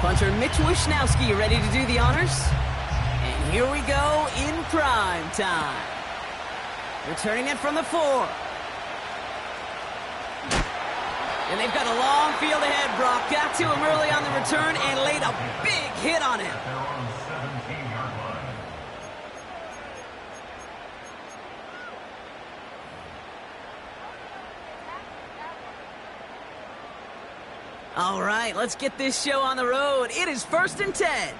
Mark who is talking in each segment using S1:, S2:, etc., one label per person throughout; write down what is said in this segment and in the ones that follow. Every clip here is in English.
S1: Punter Mitch Wishnowski ready to do the honors. And here we go in prime time. Returning it from the 4. And they've got a long field ahead, Brock. Got to him early on the return and laid a big hit on him. All right, let's get this show on the road. It is 1st and 10.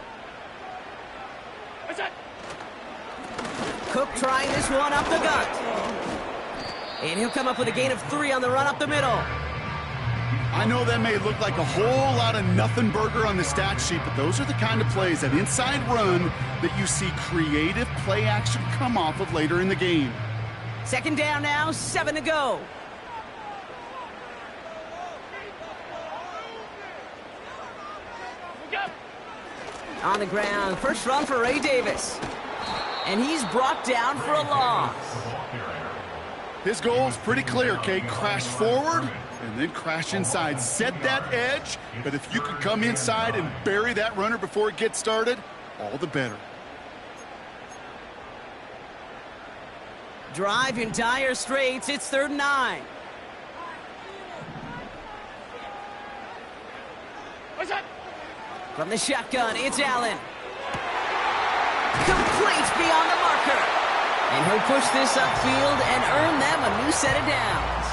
S1: Cook trying this one up the gut. And he'll come up with a gain of 3 on the run up the middle.
S2: I know that may look like a whole lot of nothing burger on the stat sheet, but those are the kind of plays, that inside run, that you see creative play action come off of later in the game.
S1: 2nd down now, 7 to go. On the ground, first run for Ray Davis. And he's brought down for a loss.
S2: His goal is pretty clear, Kate. Crash forward and then crash inside. Set that edge, but if you can come inside and bury that runner before it gets started, all the better.
S1: Drive in dire straits. It's 3rd and 9.
S3: What's that?
S1: From the shotgun, it's Allen. Complete beyond the marker. And he'll push this upfield and earn them a new set of downs.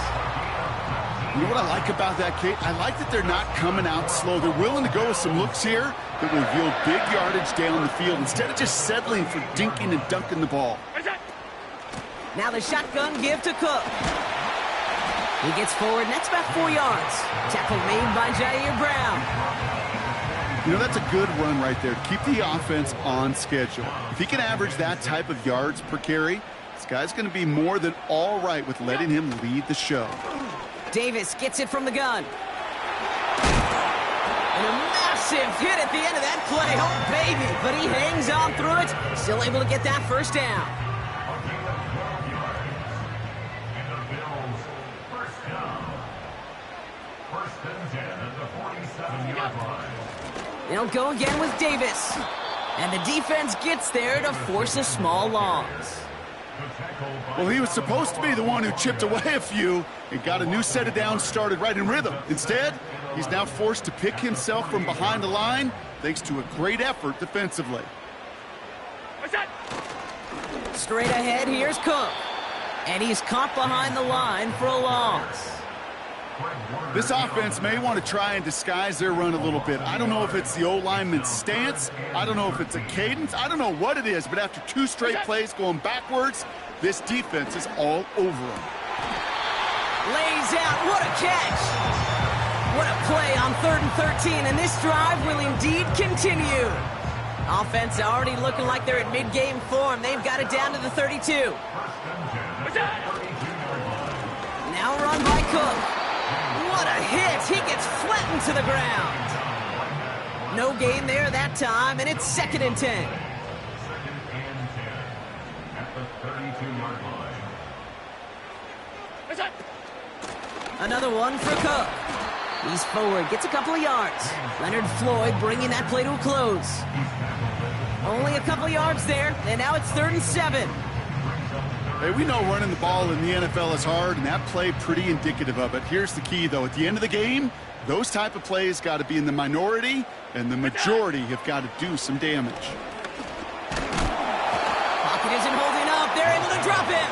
S2: You know what I like about that, Kate? I like that they're not coming out slow. They're willing to go with some looks here that will yield big yardage down the field instead of just settling for dinking and dunking the ball.
S1: Now the shotgun give to Cook. He gets forward, and that's about 4 yards. Tackle made by Jair Brown.
S2: You know, that's a good run right there. Keep the offense on schedule. If he can average that type of yards per carry, this guy's going to be more than all right with letting him lead the show.
S1: Davis gets it from the gun. And a massive hit at the end of that play. Oh, baby. But he hangs on through it. Still able to get that first down. They'll go again with Davis. And the defense gets there to force a small loss.
S2: Well, he was supposed to be the one who chipped away a few and got a new set of downs started right in rhythm. Instead, he's now forced to pick himself from behind the line thanks to a great effort defensively.
S3: What's that?
S1: Straight ahead, here's Cook. And he's caught behind the line for a loss.
S2: This offense may want to try and disguise their run a little bit. I don't know if it's the O-lineman's stance. I don't know if it's a cadence. I don't know what it is, but after 2 straight plays going backwards, this defense is all over them.
S1: Lays out. What a catch. What a play on 3rd and 13, and this drive will indeed continue. Offense already looking like they're at mid-game form. They've got it down to the 32. Now run by Cook. What a hit! He gets flattened to the ground. No gain there that time, and it's 2nd and 10. Another one for Cook. He's forward, gets a couple of yards. Leonard Floyd bringing that play to a close. Only a couple of yards there, and now it's 3rd and 7.
S2: Hey, we know running the ball in the NFL is hard, and that play pretty indicative of it. Here's the key, though. At the end of the game, those type of plays got to be in the minority, and the majority have got to do some damage.
S1: Pocket isn't holding up. They're able to drop him.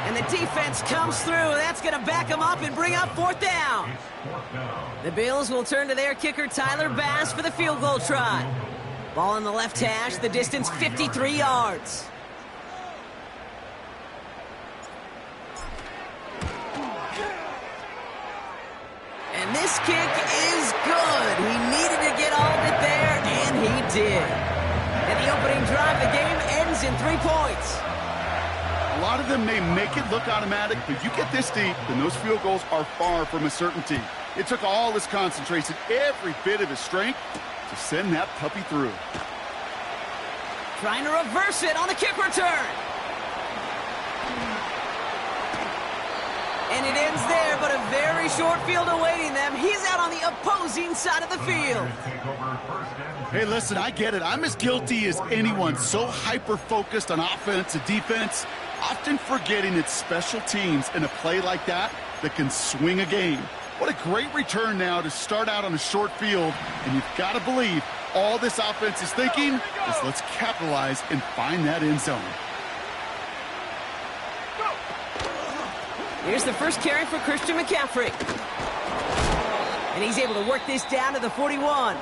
S1: And the defense comes through. That's going to back them up and bring up 4th down. The Bills will turn to their kicker, Tyler Bass, for the field goal try. Ball in the left hash, the distance 53 yards. And this kick is good. He needed to get all of it there, and he did. And the opening drive of the game ends in 3 points.
S2: A lot of them may make it look automatic, but you get this deep, and those field goals are far from a certainty. It took all his concentration, every bit of his strength, to send that puppy through.
S1: Trying to reverse it on the kick return. And it ends there, but a very short field awaiting them. He's out on the opposing side of the field.
S2: Hey, listen, I get it. I'm as guilty as anyone. So hyper-focused on offense and defense, often forgetting it's special teams in a play like that can swing a game. What a great return now to start out on a short field, and you've got to believe all this offense is thinking is let's capitalize and find that end zone.
S1: Here's the first carry for Christian McCaffrey. And he's able to work this down to the 41.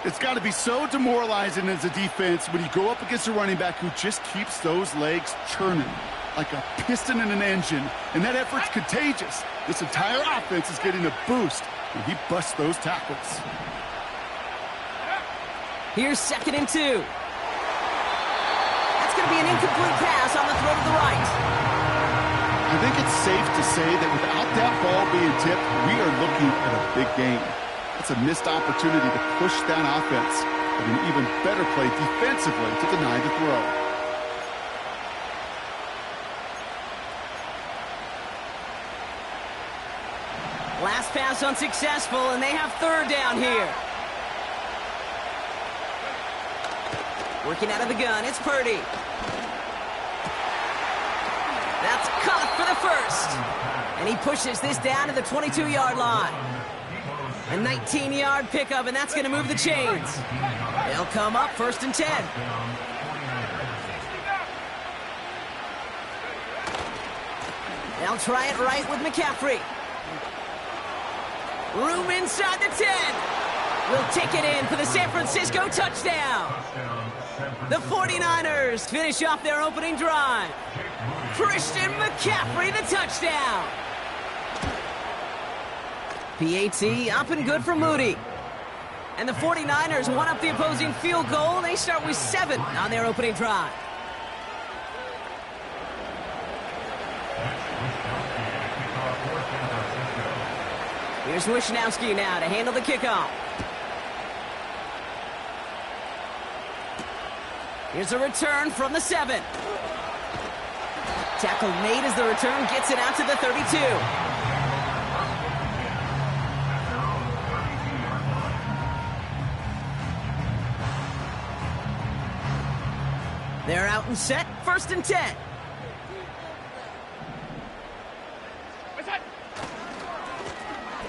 S2: It's got to be so demoralizing as a defense when you go up against a running back who just keeps those legs churning like a piston in an engine, and that effort's contagious. This entire offense is getting a boost when he busts those tackles.
S1: Here's 2nd and 2. That's going to be an incomplete pass on the throw to the right.
S2: I think it's safe to say that without that ball being tipped, we are looking at a big game. That's a missed opportunity to push that offense, but an even better play defensively to deny the throw.
S1: Last pass unsuccessful, and they have 3rd down here. Working out of the gun, it's Purdy. That's caught for the 1st. And he pushes this down to the 22-yard line. A 19-yard pickup, and that's going to move the chains. They'll come up 1st and 10. They'll try it right with McCaffrey. Room inside the 10. Will take it in for the San Francisco touchdown. The 49ers finish off their opening drive. Christian McCaffrey, the touchdown. PAT up and good for Moody. And the 49ers won up the opposing field goal. They start with 7 on their opening drive. Here's Wishnowski now to handle the kickoff. Here's a return from the 7. Tackle made as the return gets it out to the 32. They're out and set, 1st and 10.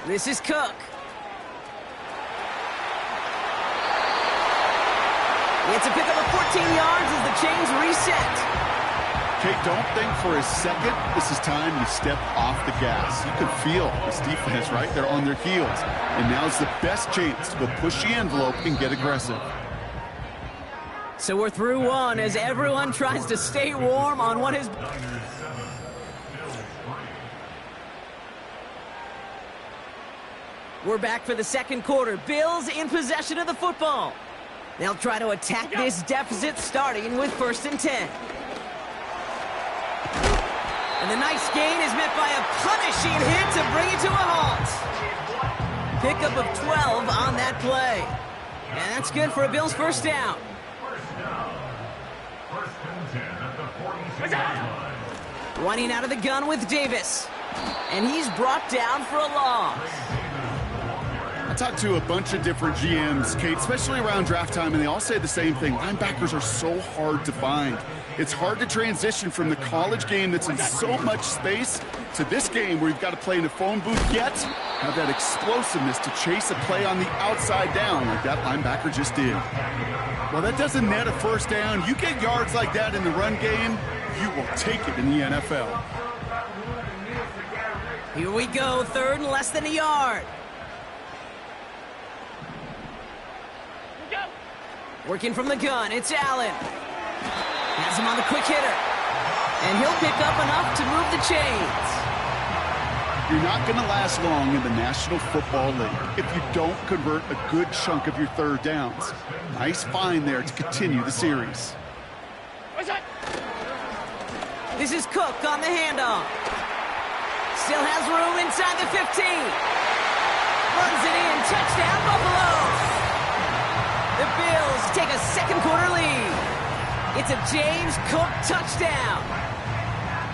S1: This is Cook. It's a pickup of 14 yards as the chains reset.
S2: Okay, don't think for a second this is time you step off the gas. You can feel this defense, right? They're on their heels. And now's the best chance to go push the envelope and get aggressive.
S1: So we're through one as everyone tries to stay warm on what is... We're back for the 2nd quarter. Bills in possession of the football. They'll try to attack this deficit starting with 1st and 10. And the nice gain is met by a punishing hit to bring it to a halt. Pickup of 12 on that play. And that's good for a Bills 1st down. Running out of the gun with Davis. And he's brought down for a loss.
S2: I talked to a bunch of different GMs, Kate, especially around draft time, and they all say the same thing. Linebackers are so hard to find. It's hard to transition from the college game that's in so much space to this game where you've got to play in a phone booth, yet have that explosiveness to chase a play on the outside down like that linebacker just did. Well, that doesn't net a 1st down. You get yards like that in the run game, you will take it in the NFL.
S1: Here we go, 3rd and less than a yard. Working from the gun, it's Allen. Has him on the quick hitter. And he'll pick up enough to move the chains.
S2: You're not going to last long in the National Football League if you don't convert a good chunk of your 3rd downs. Nice find there to continue the series.
S1: This is Cook on the handoff. Still has room inside the 15. Runs it in, touchdown Buffalo. The Bills take a 2nd quarter lead. It's a James Cook touchdown.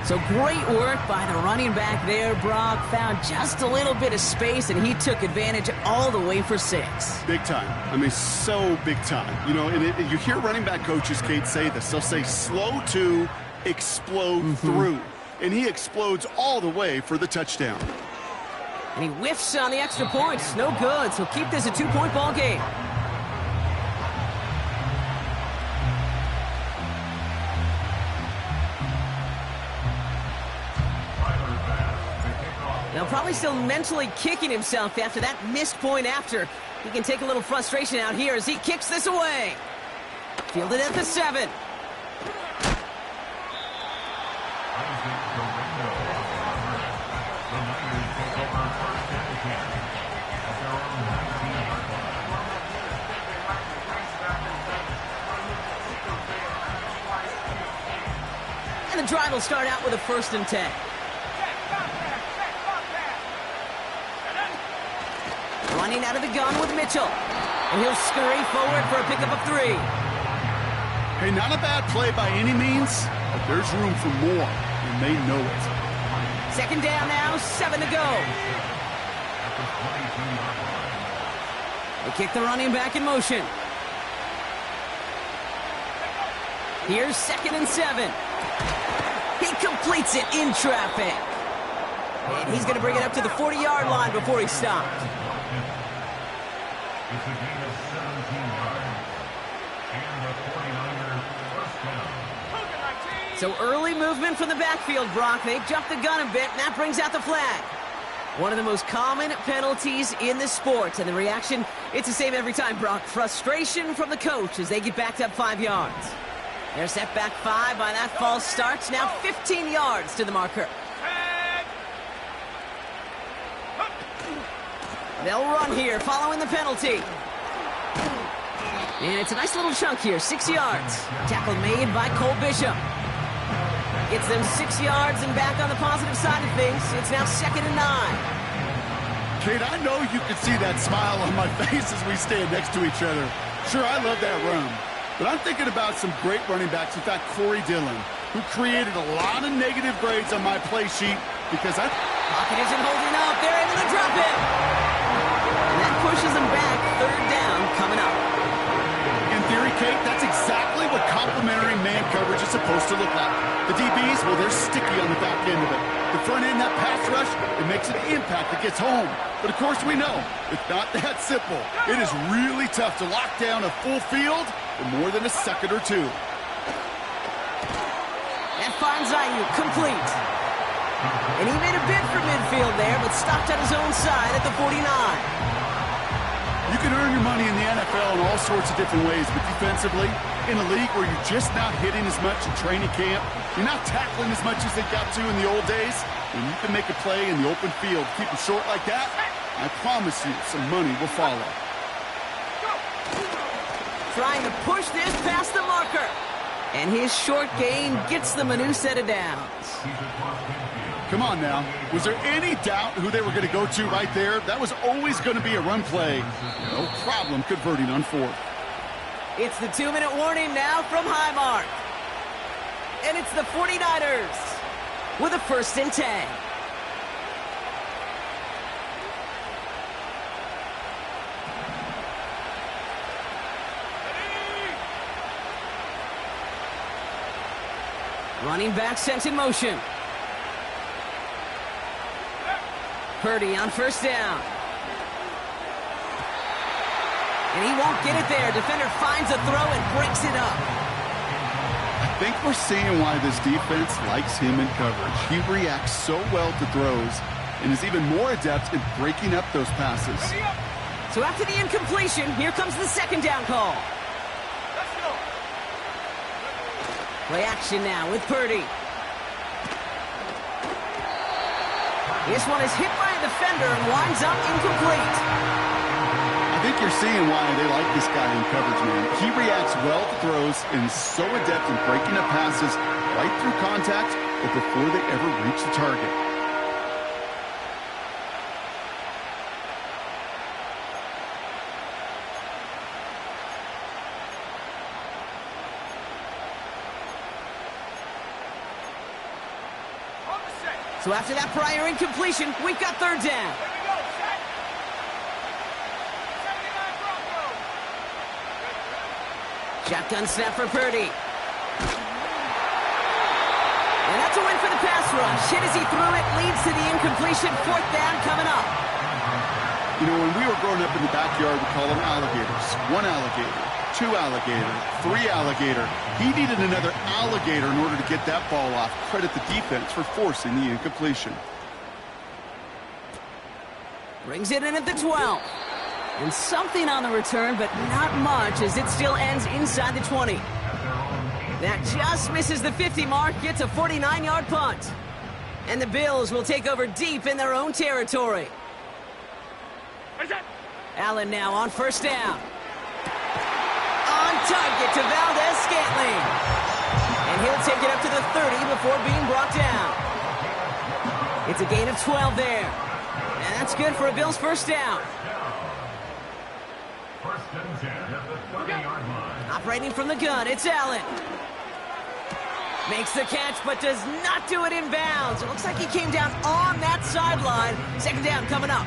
S1: So great work by the running back there, Brock. Found just a little bit of space, and he took advantage all the way for 6.
S2: Big time. I mean, so big time. You know, and you hear running back coaches, Kate, say this. They'll say slow to explode through. And he explodes all the way for the touchdown.
S1: And he whiffs on the extra points. No good. So keep this a 2-point ball game. Now probably still mentally kicking himself after that missed point after. He can take a little frustration out here as he kicks this away. Fielded at the 7. And the drive will start out with a 1st and 10. Running out of the gun with Mitchell. And he'll scurry forward for a pickup of 3.
S2: Hey, not a bad play by any means, but there's room for more, and they know it.
S1: 2nd down now, 7 to go. They kick the running back in motion. Here's 2nd and 7. He completes it in traffic. And he's going to bring it up to the 40-yard line before he stopped.
S4: It's a gain of 17 yards. And the 49ers first down.
S1: So early movement from the backfield, Brock. They jumped the gun a bit, and that brings out the flag. One of the most common penalties in the sport. And the reaction, it's the same every time, Brock. Frustration from the coach as they get backed up 5 yards. They're set back 5 by that false start. Now 15 yards to the marker. They'll run here following the penalty. And it's a nice little chunk here, 6 yards. Tackle made by Cole Bishop. Gets them 6 yards and back on the positive side of things. It's now 2nd and 9.
S2: Kate, I know you can see that smile on my face as we stand next to each other. Sure, I love that run. But I'm thinking about some great running backs. In fact, Corey Dillon, who created a lot of negative grades on my play sheet because
S1: Pocket isn't holding up. They're able to drop it. And that pushes them back. 3rd down coming up.
S2: In theory, Kate, that's exactly what complementary man coverage is supposed to look like. The DBs, well, they're sticky on the back end of it. The front end, that pass rush, it makes an impact that gets home. But, of course, we know it's not that simple. It is really tough to lock down a full field for more than a second or 2.
S1: That finds Ayuk complete. And he made a bid for midfield there, but stopped on his own side at the 49.
S2: You can earn your money in the NFL in all sorts of different ways, but defensively, in a league where you're just not hitting as much in training camp, you're not tackling as much as they got to in the old days, and you can make a play in the open field, keep it short like that, I promise you some money will follow.
S1: Trying to push this past the marker. And his short gain gets them a new set of downs.
S2: Come on now. Was there any doubt who they were going to go to right there? That was always going to be a run play. No problem converting on 4th.
S1: It's the 2-minute warning now from Highmark. And it's the 49ers with a 1st and 10. Running back sent in motion. Purdy on 1st down. And he won't get it there. Defender finds a throw and breaks it up.
S2: I think we're seeing why this defense likes him in coverage. He reacts so well to throws and is even more adept in breaking up those passes.
S1: So after the incompletion, here comes the 2nd down call. Play action now with Purdy. This one is hit by a defender and winds up incomplete.
S2: I think you're seeing why they like this guy in coverage, man. He reacts well to throws and is so adept in breaking up passes right through contact or before they ever reach the target.
S1: So after that prior incompletion, we've got third down. Shotgun snap for Purdy. And that's a win for the pass rush. Hit as he threw it, leads to the incompletion. Fourth down coming up.
S2: You know, when we were growing up in the backyard, we call them alligators. One alligator, two alligator, three alligator. He needed another alligator in order to get that ball off. Credit the defense for forcing the incompletion.
S1: Brings it in at the 12. And something on the return, but not much, as it still ends inside the 20. That just misses the 50 mark, gets a 49-yard punt. And the Bills will take over deep in their own territory. Allen now on first down. On target to Valdez-Scantling. And he'll take it up to the 30 before being brought down. It's a gain of 12 there. And that's good for a Bills first down.
S4: First and 10 at the 30-yard line.
S1: Operating from the gun, it's Allen. Makes the catch, but does not do it in bounds. It looks like he came down on that sideline. Second down coming up.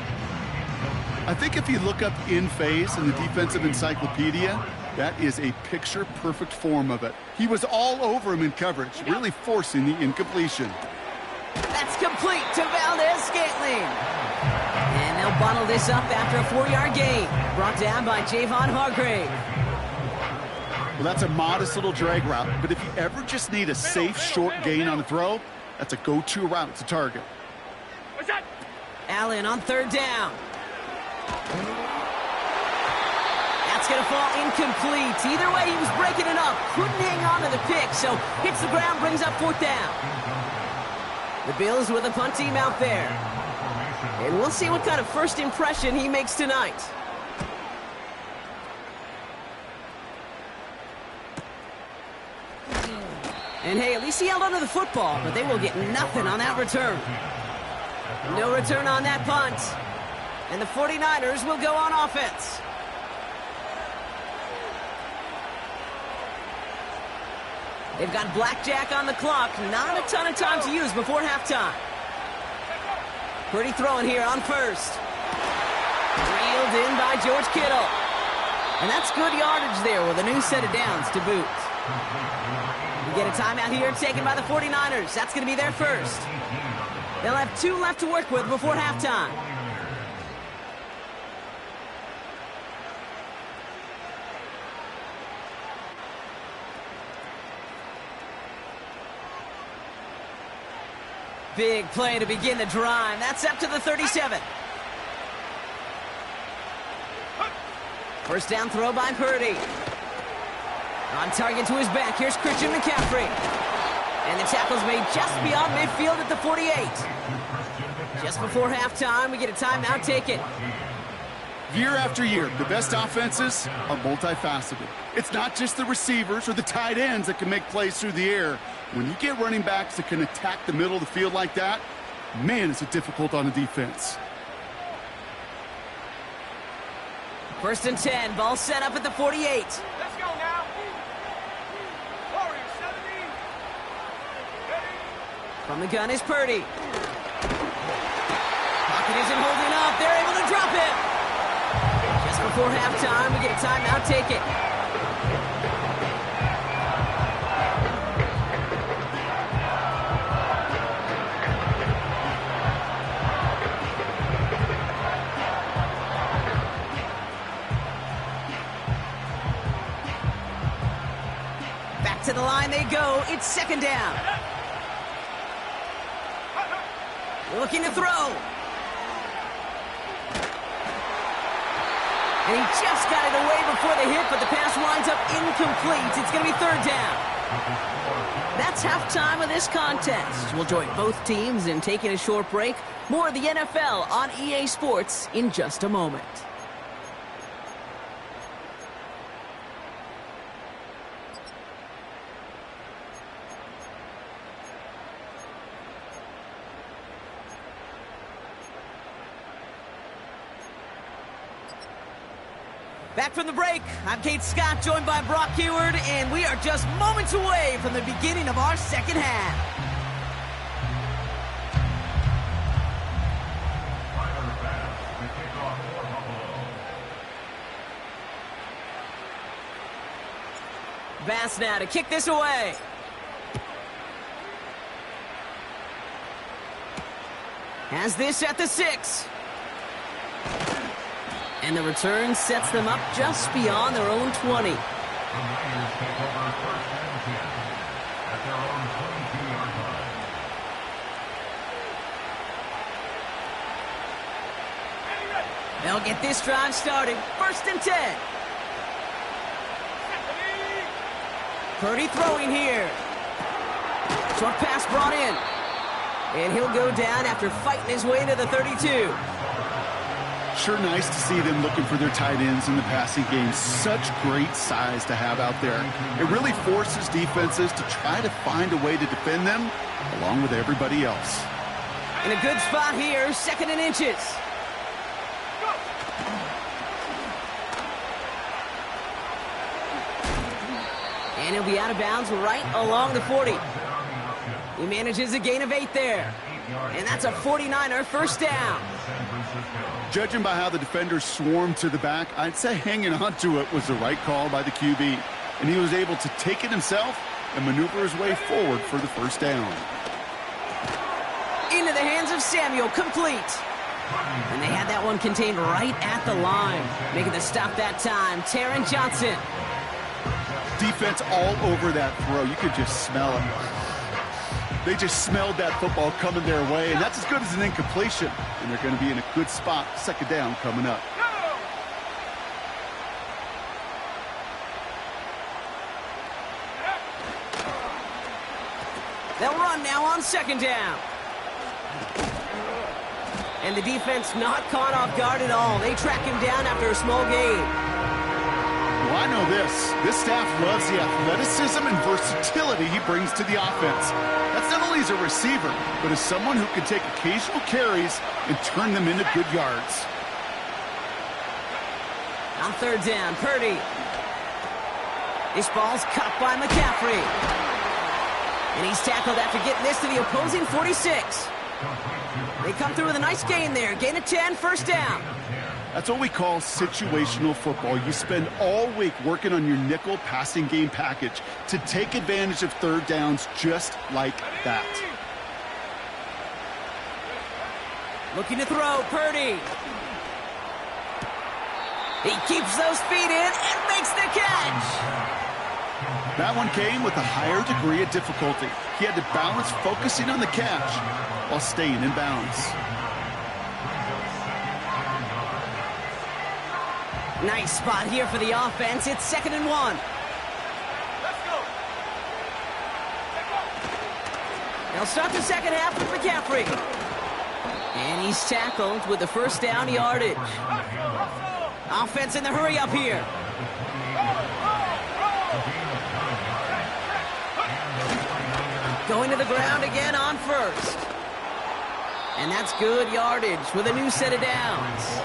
S2: I think if you look up in phase in the defensive encyclopedia, that is a picture-perfect form of it. He was all over him in coverage, really forcing the incompletion.
S1: That's complete to Valdez-Scantling. And they'll bundle this up after a 4-yard gain. Brought down by Javon Hargrave.
S2: Well, that's a modest little drag route, but if you ever just need a safe, short gain on a throw, that's a go-to route to target.
S1: Allen on third down. That's going to fall incomplete. Either way, he was breaking it up. Couldn't hang on to the pick, so hits the ground, brings up fourth down. The Bills with a punt team out there. And we'll see what kind of first impression he makes tonight. And hey, at least he held onto the football, but they will get nothing on that return. No return on that punt. And the 49ers will go on offense. They've got blackjack on the clock. Not a ton of time to use before halftime. Purdy throwing here on first. Reeled in by George Kittle. And that's good yardage there with a new set of downs to boot. We get a timeout here taken by the 49ers. That's going to be their first. They'll have 2 left to work with before halftime. Big play to begin the drive. That's up to the 37. First down throw by Purdy. On target to his back. Here's Christian McCaffrey. And the tackle's made just beyond midfield at the 48. Just before halftime, we get a timeout taken.
S2: Year after year, the best offenses are multifaceted. It's not just the receivers or the tight ends that can make plays through the air. When you get running backs that can attack the middle of the field like that, man, is it difficult on the defense.
S1: First and 10, ball set up at the 48.
S3: Let's go now. Warriors 17.
S1: From the gun is Purdy. Pocket isn't holding up. They're able to drop it. Just before halftime, we get a timeout taken. To the line they go. It's second down. Looking to throw. And he just got it away before the hit, but the pass winds up incomplete. It's going to be third down. That's halftime of this contest. We'll join both teams in taking a short break. More of the NFL on EA Sports in just a moment. Back from the break, I'm Kate Scott, joined by Brock Hayward, and we are just moments away from the beginning of our second half. Bass now to kick this away. Has this at the 6. And the return sets them up just beyond their own 20.
S4: The Niners take over 1st and 10 at their own 22-yard line.
S1: They'll get this drive started. 1st and 10. Purdy throwing here. Short pass brought in. And he'll go down after fighting his way to the 32.
S2: Sure nice to see them looking for their tight ends in the passing game. Such great size to have out there. It really forces defenses to try to find a way to defend them along with everybody else.
S1: In a good spot here, 2nd and inches. And he'll be out of bounds right along the 40. He manages a gain of 8 there. And that's a 49er first down.
S2: Judging by how the defenders swarmed to the back, I'd say hanging on to it was the right call by the QB. And he was able to take it himself and maneuver his way forward for the first down.
S1: Into the hands of Samuel, complete. And they had that one contained right at the line. Making the stop that time, Taron Johnson.
S2: Defense all over that throw. You could just smell it. They just smelled that football coming their way, and that's as good as an incompletion. And they're going to be in a good spot. 2nd down coming up.
S1: They'll run now on 2nd down. And the defense not caught off guard at all. They track him down after a small gain.
S2: Well, I know this. This staff loves the athleticism and versatility he brings to the offense. That's not only as a receiver, but as someone who can take occasional carries and turn them into good yards.
S1: On 3rd down, Purdy. This ball's caught by McCaffrey. And he's tackled after getting this to the opposing 46. They come through with a nice gain there. Gain of 10, first down.
S2: That's what we call situational football. You spend all week working on your nickel passing game package to take advantage of 3rd downs just like that.
S1: Looking to throw, Purdy. He keeps those feet in and makes the catch.
S2: That one came with a higher degree of difficulty. He had to balance focusing on the catch while staying in bounds.
S1: Nice spot here for the offense. It's 2nd and 1.
S3: Let's go.
S1: They'll start the 2nd half with McCaffrey. And he's tackled with the first down yardage. Offense in the hurry up here. Going to the ground again on 1st. And that's good yardage with a new set of downs.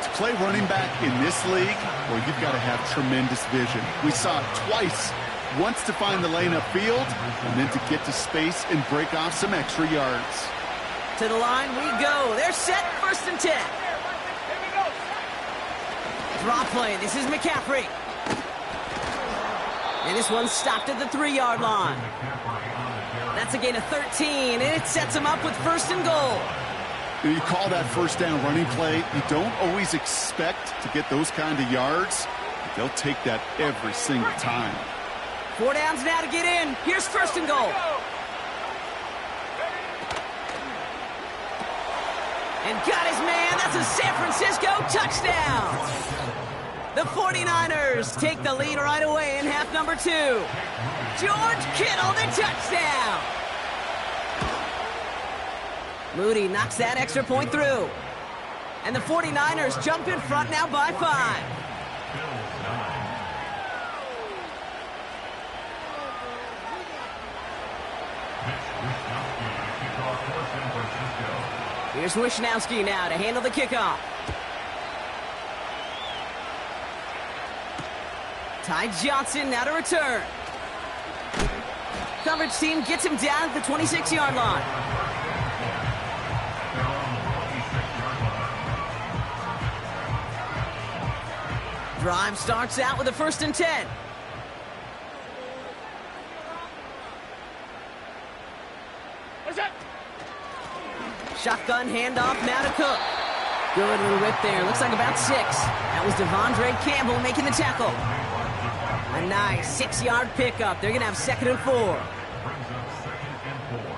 S2: To play running back in this league, well, you've got to have tremendous vision. We saw it twice. Once to find the lane upfield, and then to get to space and break off some extra yards.
S1: To the line we go. They're set, 1st and 10. Draw play. This is McCaffrey. And this one's stopped at the 3-yard line. That's a gain of 13, and it sets them up with 1st and goal.
S2: You call that first down running play. You don't always expect to get those kind of yards. But they'll take that every single time.
S1: 4 downs now to get in. Here's 1st and goal. And got his man. That's a San Francisco touchdown. The 49ers take the lead right away in half number 2. George Kittle, the touchdown. Moody knocks that extra point through. And the 49ers jump in front now by 5. Here's Wishnowski now to handle the kickoff. Ty Johnson now to return. Coverage team gets him down at the 26-yard line. Drive starts out with a 1st and 10. Shotgun handoff now to Cook. Good little whip there. Looks like about 6. That was Devondre Campbell making the tackle. A nice 6-yard pickup. They're going to have 2nd and 4.
S4: Brings up 2nd and 4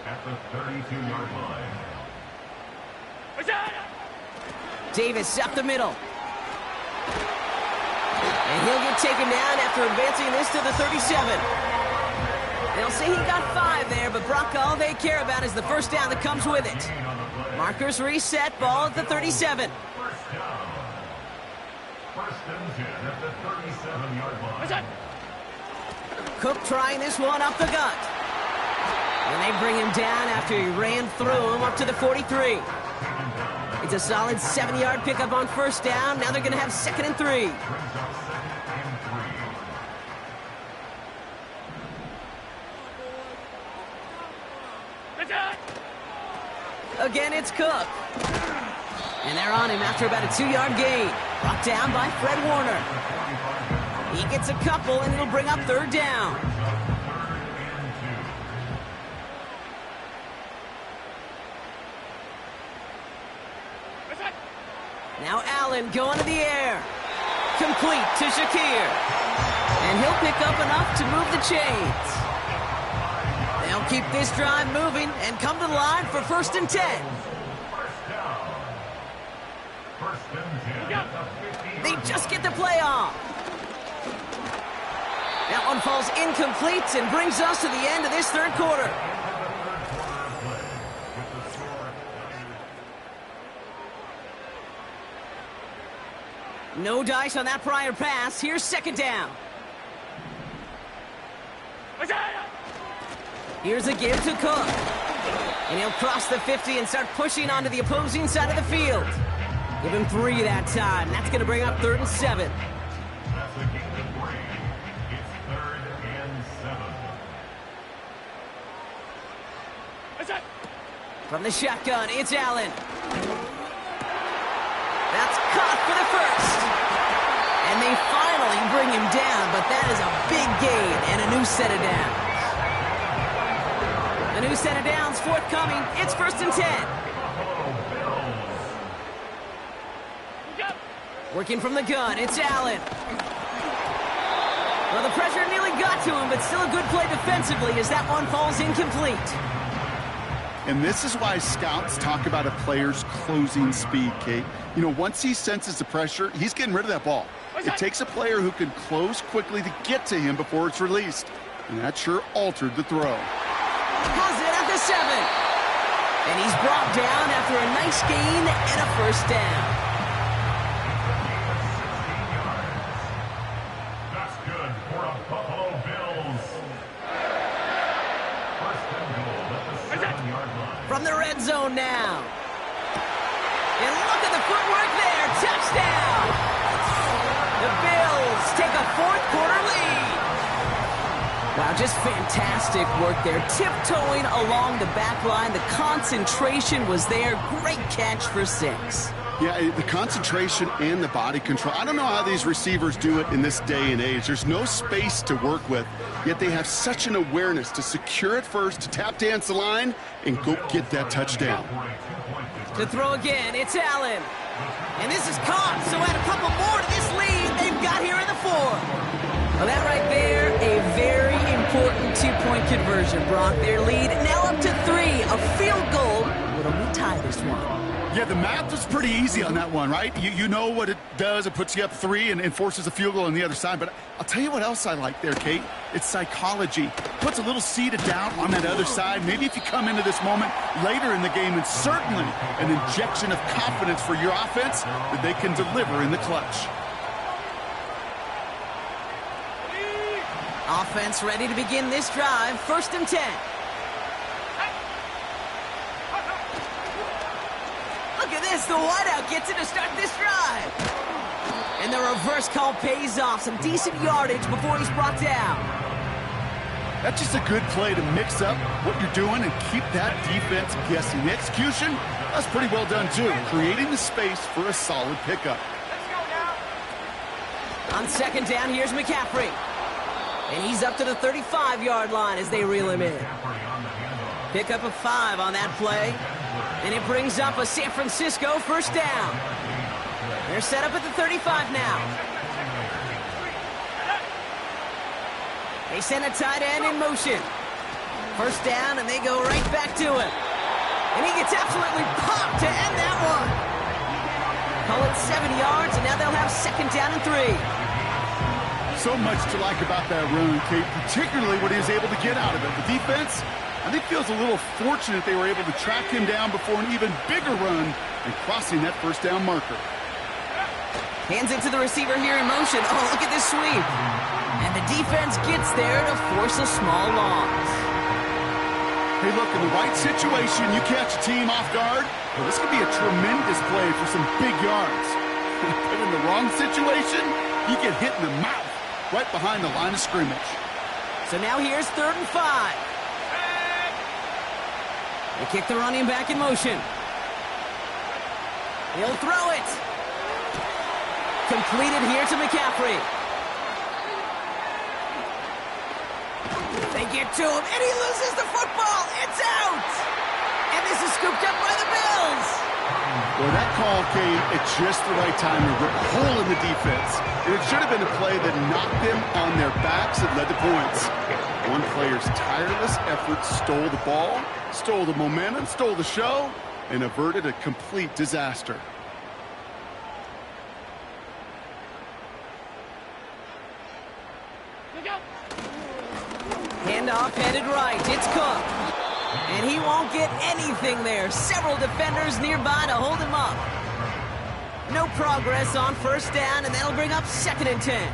S4: at the 32-yard line.
S1: Davis up the middle. And he'll get taken down after advancing this to the 37. They'll say he got 5 there, but Brock, all they care about is the first down that comes with it. Markers reset, ball at the 37.
S4: First down. First and 10 at the 37-yard line.
S1: Cook trying this one up the gut. And they bring him down after he ran through him up to the 43. It's a solid 7-yard pickup on first down. Now they're going to have 2nd and 3.
S4: Brings up 2nd and 3.
S1: Again, it's Cook. And they're on him after about a 2-yard gain. Brought down by Fred Warner. He gets a couple, and it'll bring up 3rd down. Now Allen going to the air. Complete to Shakir. And he'll pick up enough to move the chains. They'll keep this drive moving and come to the line for 1st and 10. They just get the play off. That one falls incomplete and brings us to the end of this 3rd quarter. No dice on that prior pass. Here's 2nd down. Here's a give to Cook. And he'll cross the 50 and start pushing onto the opposing side of the field. Give him 3 that time. That's going to bring up 3rd and 7.
S4: That's a gain of 3. It's 3rd and 7.
S1: From the shotgun, it's Allen. That's caught for the 1st. And they finally bring him down, but that is a big gain and a new set of downs. A new set of downs forthcoming. It's 1st and 10. Working from the gun, it's Allen. Well, the pressure nearly got to him, but still a good play defensively as that one falls incomplete.
S2: And this is why scouts talk about a player's closing speed, Kate. You know, once he senses the pressure, he's getting rid of that ball. It takes a player who can close quickly to get to him before it's released. And that sure altered the throw.
S1: Has it at the 7. And he's brought down after a nice gain and a 1st down.
S4: That's good for a Buffalo Bills. 1st and goal at the 7-yard line.
S1: From the red zone now. And look at the footwork there. Touchdown. The Bills take a 4th quarter lead. Wow, just fantastic work there. Tiptoeing along the back line. The concentration was there. Great catch for 6.
S2: Yeah, the concentration and the body control. I don't know how these receivers do it in this day and age. There's no space to work with, yet they have such an awareness to secure it first, to tap dance the line, and go get that touchdown.
S1: To throw again, it's Allen. And this is caught, so add a couple more to this lead they've got here in the 4th. Well, that right there, a very important 2-point conversion. Brock, their lead now up to 3. A field goal would only tie this one.
S2: Yeah, the math was pretty easy on that one, right? You know what it does. It puts you up 3 and forces a field goal on the other side. But I'll tell you what else I like there, Kate. It's psychology. Puts a little seed of doubt on that other side. Maybe if you come into this moment later in the game, and certainly an injection of confidence for your offense that they can deliver in the clutch.
S1: Offense ready to begin this drive. 1st and 10. Look at this. The wideout gets it to start this drive. And the reverse call pays off. Some decent yardage before he's brought down.
S2: That's just a good play to mix up what you're doing and keep that defense guessing. The execution, that's pretty well done too. Creating the space for a solid pickup.
S1: On 2nd down, here's McCaffrey. And he's up to the 35-yard line as they reel him in. Pick up a 5 on that play. And it brings up a San Francisco first down. They're set up at the 35 now. They send a tight end in motion. First down, and they go right back to it. And he gets absolutely popped to end that one. Call it 7 yards, and now they'll have second down and 3.
S2: So much to like about that run, Kate, particularly what he was able to get out of it. The defense, I think, feels a little fortunate they were able to track him down before an even bigger run and crossing that first down marker.
S1: Hands it to the receiver here in motion. Oh, look at this sweep. And the defense gets there to force a small loss.
S2: Hey, look, in the right situation, you catch a team off guard, well, this could be a tremendous play for some big yards. But in the wrong situation, you get hit in the mouth right behind the line of scrimmage.
S1: So now here's 3rd and 5. They kick the running back in motion. He'll throw it. Completed here to McCaffrey. They get to him, and he loses the football. It's out. And this is scooped up by the Bills.
S2: Well, that call came at just the right time to rip a hole in the defense. And it should have been a play that knocked them on their backs and led to points. One player's tireless effort stole the ball, stole the momentum, stole the show, and averted a complete disaster.
S1: Handoff headed right. It's Cook. And he won't get anything there. Several defenders nearby to hold him up. No progress on first down, and that'll bring up 2nd and 10.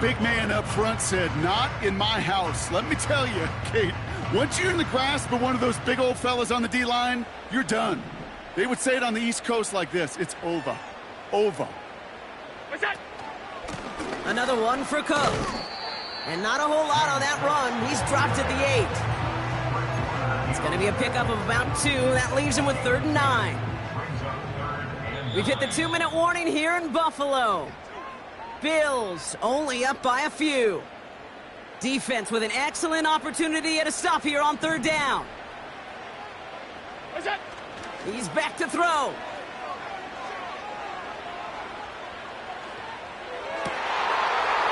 S2: Big man up front said, "Not in my house." Let me tell you, Kate, once you're in the grasp of one of those big old fellas on the D-line, you're done. They would say it on the East Coast like this: it's over. Over.
S3: What's that?
S1: Another one for Cook. And not a whole lot on that run. He's dropped at the 8. It's going to be a pickup of about 2. That leaves him with 3rd and 9. We've hit the 2-minute warning here in Buffalo. Bills only up by a few. Defense with an excellent opportunity at a stop here on 3rd down.
S3: What's that?
S1: He's back to throw.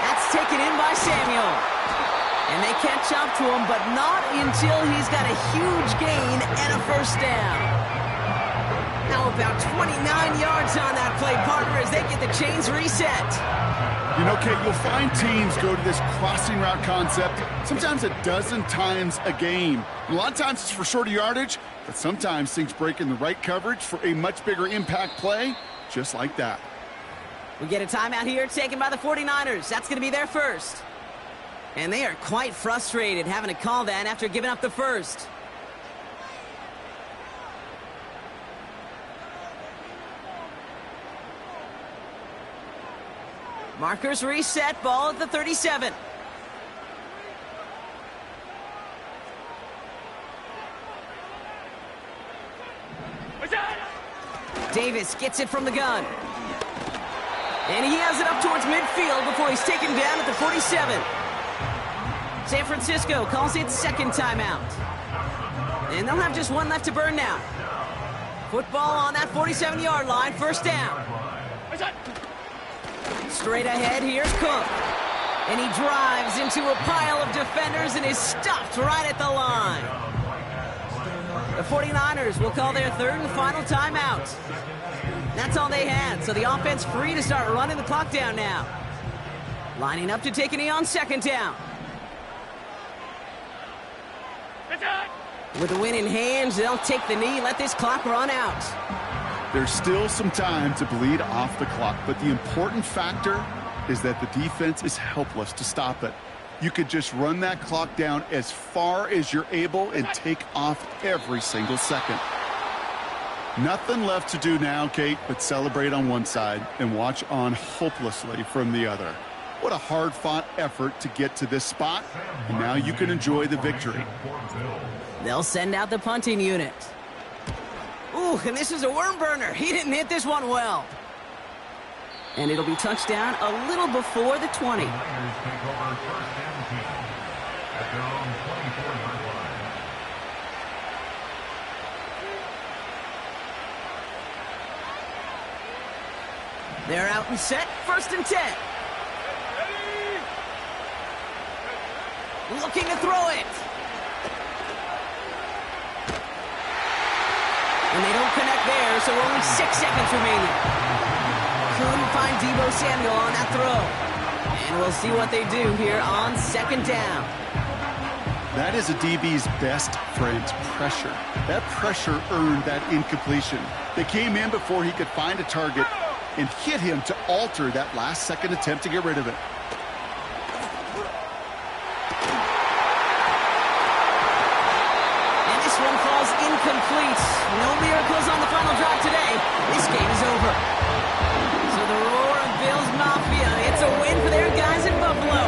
S1: That's taken in by Samuel. And they catch up to him, but not until he's got a huge gain and a first down. Now about 29 yards on that play, partner, as they get the chains reset.
S2: You know, Kate, you'll find teams go to this crossing route concept sometimes a dozen times a game. And a lot of times it's for shorter yardage, but sometimes things break in the right coverage for a much bigger impact play, just like that.
S1: We get a timeout here taken by the 49ers. That's going to be their first. And they are quite frustrated having to call that after giving up the first. Markers reset, ball at the 37. Davis gets it from the gun. And he has it up towards midfield before he's taken down at the 47. San Francisco calls it 2nd timeout. And they'll have just 1 left to burn now. Football on that 47-yard line, first down. Straight ahead, here's Cook. And he drives into a pile of defenders and is stopped right at the line. The 49ers will call their 3rd and final timeout. That's all they had, so the offense free to start running the clock down now. Lining up to take a knee on 2nd down. With the win in hands, they'll take the knee, let this clock run out.
S2: There's still some time to bleed off the clock, but the important factor is that the defense is helpless to stop it. You could just run that clock down as far as you're able and take off every single second. Nothing left to do now, Kate, but celebrate on one side and watch on hopelessly from the other. What a hard-fought effort to get to this spot, and now you can enjoy the victory.
S1: They'll send out the punting unit. Ooh, and this is a worm burner. He didn't hit this one well. And it'll be touchdown a little before the 20. They're out and set, 1st and 10. Looking to throw it. And they don't connect there, so only 6 seconds remaining. Couldn't find Deebo Samuel on that throw. And we'll see what they do here on 2nd down.
S2: That is a DB's best friend, pressure. That pressure earned that incompletion. They came in before he could find a target and hit him to alter that last-second attempt to get rid of it.
S1: And this one falls incomplete. No miracles on the final drive today. This game is over. So the roar of Bills Mafia, it's a win for their guys in Buffalo.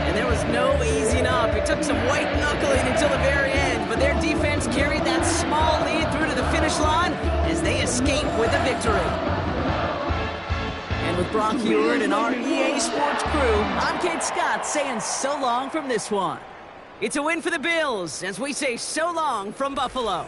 S1: And there was no easing up. It took some white knuckling until the very end, but their defense carried that small lead through to the finish line as they escape with a victory. And with Brock Heward and our EA Sports crew, I'm Kate Scott saying so long from this one. It's a win for the Bills as we say so long from Buffalo.